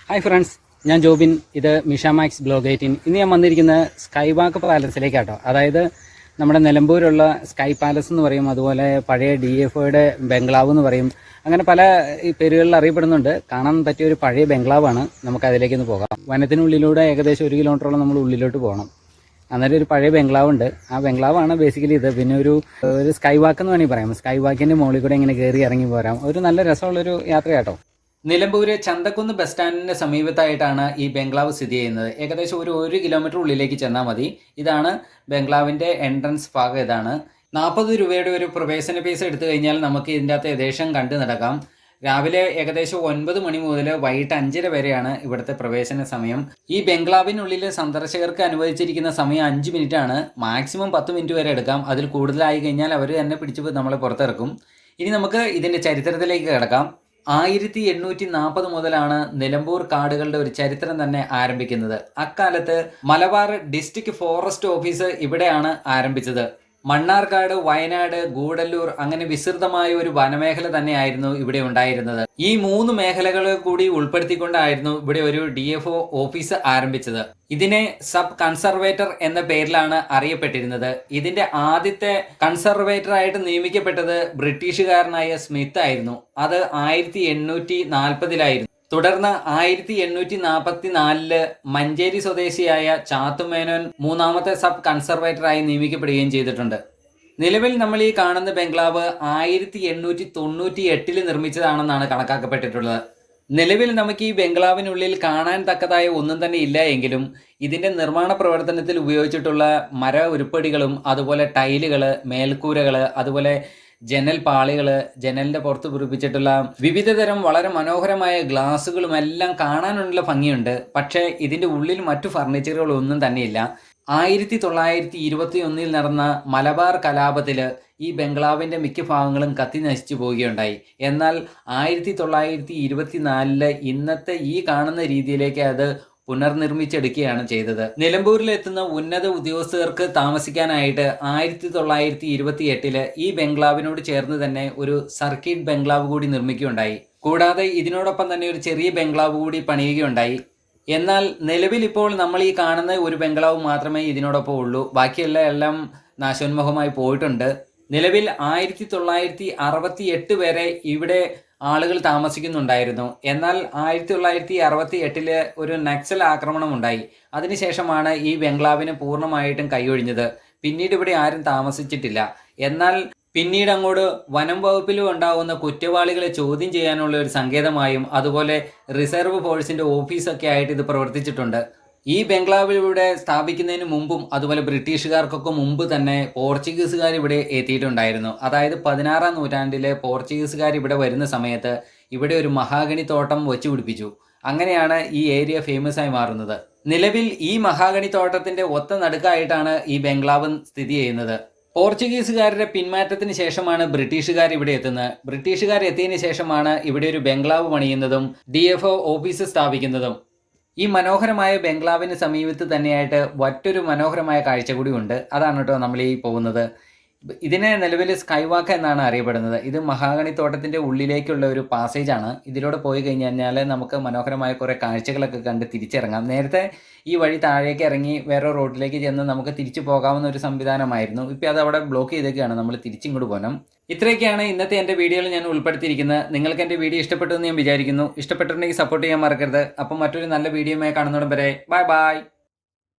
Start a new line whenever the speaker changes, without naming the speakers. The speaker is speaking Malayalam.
ഹായ് ഫ്രണ്ട്സ്, ഞാൻ ജോബിൻ. ഇത് മിഷ മാക്സ് ബ്ലോഗ് 18. ഇന്ന് ഞാൻ വന്നിരിക്കുന്ന സ്കൈ വാക്ക് പാലസിലേക്കാട്ടോ. അതായത് നമ്മുടെ നിലമ്പൂരുള്ള സ്കൈ പാലസ് എന്ന് പറയും, അതുപോലെ പഴയ DFOയുടെ ബംഗ്ലാവ് എന്ന് പറയും. അങ്ങനെ പല പേരുകളിൽ അറിയപ്പെടുന്നുണ്ട്. കാണാൻ പറ്റിയ ഒരു പഴയ ബംഗ്ലാവാണ്. നമുക്ക് അതിലേക്കൊന്ന് പോകാം. വനത്തിനുള്ളിലൂടെ ഏകദേശം 1 കിലോമീറ്ററോളം നമ്മൾ ഉള്ളിലോട്ട് പോകണം. അന്നേരം ഒരു പഴയ ബംഗ്ലാവുണ്ട്. ആ ബംഗ്ലാവാണ് ബേസിക്കലി ഇത്. പിന്നെ ഒരു സ്കൈ വാക്ക് എന്ന് വേണമെങ്കിൽ പറയാം. സ്കൈ വാക്കിൻ്റെ മുകളിൽ കൂടെ ഇങ്ങനെ കയറി ഇറങ്ങി പോരാം. ഒരു നല്ല രസമുള്ളൊരു യാത്രയാട്ടോ. നിലമ്പൂര് ചന്തക്കുന്ന് ബസ് സ്റ്റാൻഡിന്റെ സമീപത്തായിട്ടാണ് ഈ ബംഗ്ലാവ് സ്ഥിതി ചെയ്യുന്നത്. ഏകദേശം ഒരു കിലോമീറ്റർ ഉള്ളിലേക്ക് ചെന്നാൽ മതി. ഇതാണ് ബംഗ്ലാവിന്റെ എൻട്രൻസ് ഭാഗം. ഇതാണ് 40 രൂപയുടെ ഒരു പ്രവേശന ഫീസ് എടുത്തു കഴിഞ്ഞാൽ നമുക്ക് ഇതിൻ്റെ അകത്ത് ഏകദേശം കണ്ടു നടക്കാം. രാവിലെ ഏകദേശം 9 മണി മുതൽ വൈകിട്ട് 5:30 വരെയാണ് ഇവിടുത്തെ പ്രവേശന സമയം. ഈ ബംഗ്ലാവിനുള്ളിൽ സന്ദർശകർക്ക് അനുവദിച്ചിരിക്കുന്ന സമയം 5 മിനിറ്റ് ആണ്. മാക്സിമം 10 മിനിറ്റ് വരെ എടുക്കാം. അതിൽ കൂടുതലായി കഴിഞ്ഞാൽ അവർ തന്നെ പിടിച്ച് നമ്മളെ പുറത്തിറക്കും. ഇനി നമുക്ക് ഇതിന്റെ ചരിത്രത്തിലേക്ക് കിടക്കാം. 1840 മുതലാണ് നിലമ്പൂർ കാടുകളുടെ ഒരു ചരിത്രം തന്നെ ആരംഭിക്കുന്നത്. അക്കാലത്ത് മലബാർ ഡിസ്ട്രിക്ട് ഫോറസ്റ്റ് ഓഫീസ് ഇവിടെയാണ് ആരംഭിച്ചത്. മണ്ണാർക്കാട്, വയനാട്, ഗൂഡല്ലൂർ അങ്ങനെ വിസ്തൃതമായ ഒരു വനമേഖല തന്നെയായിരുന്നു ഇവിടെ ഉണ്ടായിരുന്നത്. ഈ 3 മേഖലകളെ കൂടി ഉൾപ്പെടുത്തിക്കൊണ്ടായിരുന്നു ഇവിടെ ഒരു DFO ഓഫീസ് ആരംഭിച്ചത്. ഇതിനെ സബ് കൺസർവേറ്റർ എന്ന പേരിലാണ് അറിയപ്പെട്ടിരുന്നത്. ഇതിന്റെ ആദ്യത്തെ കൺസർവേറ്റർ ആയിട്ട് നിയമിക്കപ്പെട്ടത് ബ്രിട്ടീഷുകാരനായ സ്മിത്ത് ആയിരുന്നു. അത് 1840-ലായിരുന്നു. തുടർന്ന് 1844 മഞ്ചേരി സ്വദേശിയായ ചാത്തുമേനോൻ 3ാമത്തെ സബ് കൺസർവേറ്ററായി നിയമിക്കപ്പെടുകയും ചെയ്തിട്ടുണ്ട്. നിലവിൽ നമ്മൾ ഈ കാണുന്ന ബംഗ്ലാവ് 1898 നിർമ്മിച്ചതാണെന്നാണ് കണക്കാക്കപ്പെട്ടിട്ടുള്ളത്. നിലവിൽ നമുക്ക് ഈ ബംഗ്ലാവിനുള്ളിൽ കാണാൻ തക്കതായ ഒന്നും തന്നെ ഇല്ല എങ്കിലും ഇതിന്റെ നിർമ്മാണ പ്രവർത്തനത്തിൽ ഉപയോഗിച്ചിട്ടുള്ള മര ഉരുപ്പടികളും അതുപോലെ ടൈലുകൾ, മേൽക്കൂരകൾ, അതുപോലെ ജനൽ പാളികൾ, ജനലിന്റെ പുറത്ത് പിടിപ്പിച്ചിട്ടുള്ള വിവിധ തരം വളരെ മനോഹരമായ ഗ്ലാസുകളും എല്ലാം കാണാനുള്ള ഭംഗിയുണ്ട്. പക്ഷേ ഇതിന്റെ ഉള്ളിൽ മറ്റു ഫർണിച്ചറുകളൊന്നും തന്നെയില്ല. 1921 നടന്ന മലബാർ കലാപത്തിൽ ഈ ബംഗ്ലാവിന്റെ മിക്ക ഭാഗങ്ങളും കത്തി നശിച്ചു പോവുകയുണ്ടായി. എന്നാൽ 1924 ഇന്നത്തെ ഈ കാണുന്ന രീതിയിലേക്ക് അത് പുനർനിർമ്മിച്ചെടുക്കുകയാണ് ചെയ്തത്. നിലമ്പൂരിലെത്തുന്ന ഉന്നത ഉദ്യോഗസ്ഥർക്ക് താമസിക്കാനായിട്ട് 1928 ഈ ബംഗ്ലാവിനോട് ചേർന്ന് തന്നെ ഒരു സർക്കിട്ട് ബംഗ്ലാവ് കൂടി നിർമ്മിക്കുകയുണ്ടായി. കൂടാതെ ഇതിനോടൊപ്പം തന്നെ ഒരു ചെറിയ ബംഗ്ലാവ് കൂടി പണിയുകയുണ്ടായി. എന്നാൽ നിലവിൽ ഇപ്പോൾ നമ്മൾ ഈ കാണുന്ന ഒരു ബംഗ്ലാവ് മാത്രമേ ഇതിനോടൊപ്പം ഉള്ളൂ. ബാക്കിയെല്ലാം നാശോന്മുഖമായി പോയിട്ടുണ്ട്. നിലവിൽ 1968 വരെ ഇവിടെ ആളുകൾ താമസിക്കുന്നുണ്ടായിരുന്നു. എന്നാൽ 1968 ഒരു നക്സൽ ആക്രമണം ഉണ്ടായി. അതിനുശേഷമാണ് ഈ ബംഗ്ലാവിന് പൂർണ്ണമായിട്ടും കൈയൊഴിഞ്ഞത്. പിന്നീട് ഇവിടെ ആരും താമസിച്ചിട്ടില്ല. എന്നാൽ പിന്നീട് അങ്ങോട്ട് വനം വകുപ്പിലും ഉണ്ടാകുന്ന കുറ്റവാളികളെ ചോദ്യം ചെയ്യാനുള്ള ഒരു സങ്കേതമായും അതുപോലെ റിസർവ് ഫോഴ്സിന്റെ ഓഫീസൊക്കെ ആയിട്ട് ഇത് പ്രവർത്തിച്ചിട്ടുണ്ട്. ഈ ബംഗ്ലാവിലൂടെ സ്ഥാപിക്കുന്നതിന് മുമ്പും അതുപോലെ ബ്രിട്ടീഷുകാർക്കൊക്കെ മുമ്പ് തന്നെ പോർച്ചുഗീസുകാർ ഇവിടെ എത്തിയിട്ടുണ്ടായിരുന്നു. അതായത് 16ാം നൂറ്റാണ്ടിലെ പോർച്ചുഗീസുകാർ ഇവിടെ വരുന്ന സമയത്ത് ഇവിടെ ഒരു മഹാഗണി തോട്ടം വെച്ചു പിടിപ്പിച്ചു. അങ്ങനെയാണ് ഈ ഏരിയ ഫേമസ് ആയി മാറുന്നത്. നിലവിൽ ഈ മഹാഗണി തോട്ടത്തിന്റെ ഒത്ത നടുക്കായിട്ടാണ് ഈ ബംഗ്ലാവ് സ്ഥിതി ചെയ്യുന്നത്. പോർച്ചുഗീസുകാരുടെ പിന്മാറ്റത്തിന് ശേഷമാണ് ബ്രിട്ടീഷുകാർ ഇവിടെ എത്തുന്നത്. ബ്രിട്ടീഷുകാർ എത്തിയതിനു ശേഷമാണ് ഇവിടെ ഒരു ബംഗ്ലാവ് പണിയുന്നതും DFO ഓഫീസ് സ്ഥാപിക്കുന്നതും. ഈ മനോഹരമായ ബംഗ്ലാവിന് സമീപത്ത് തന്നെയായിട്ട് മറ്റൊരു മനോഹരമായ കാഴ്ച കൂടി ഉണ്ട്. അതാണ് കേട്ടോ നമ്മൾ ഈ പോകുന്നത്. ഇതിനെ നിലവിൽ സ്കൈ വാക്ക് എന്നാണ് അറിയപ്പെടുന്നത്. ഇത് മഹാഗണി തോട്ടത്തിന്റെ ഉള്ളിലേക്കുള്ള ഒരു പാസേജ് ആണ്. ഇതിലൂടെ പോയി കഴിഞ്ഞാൽ നമുക്ക് മനോഹരമായ കുറേ കാഴ്ചകളൊക്കെ കണ്ട് തിരിച്ചിറങ്ങാം. നേരത്തെ ഈ വഴി താഴേക്ക് ഇറങ്ങി വേറെ റോഡിലേക്ക് ചെന്ന് നമുക്ക് തിരിച്ചു പോകാവുന്ന ഒരു സംവിധാനമായിരുന്നു. ഇപ്പോൾ അത് അവിടെ ബ്ലോക്ക് ചെയ്തേക്കാണ്. നമ്മൾ തിരിച്ചിങ്ങോട്ട് പോകണം. ഇത്രയൊക്കെയാണ് ഇന്നത്തെ എൻ്റെ വീഡിയോയിൽ ഞാൻ ഉൾപ്പെടുത്തിയിരിക്കുന്നത്. നിങ്ങൾക്ക് എൻ്റെ വീഡിയോ ഇഷ്ടപ്പെട്ടു എന്ന് ഞാൻ വിചാരിക്കുന്നു. ഇഷ്ടപ്പെട്ടിട്ടുണ്ടെങ്കിൽ സപ്പോർട്ട് ചെയ്യാൻ മറക്കരുത്. അപ്പം മറ്റൊരു നല്ല വീഡിയോയുമായി കാണുന്നതും വരെ ബൈ ബൈ.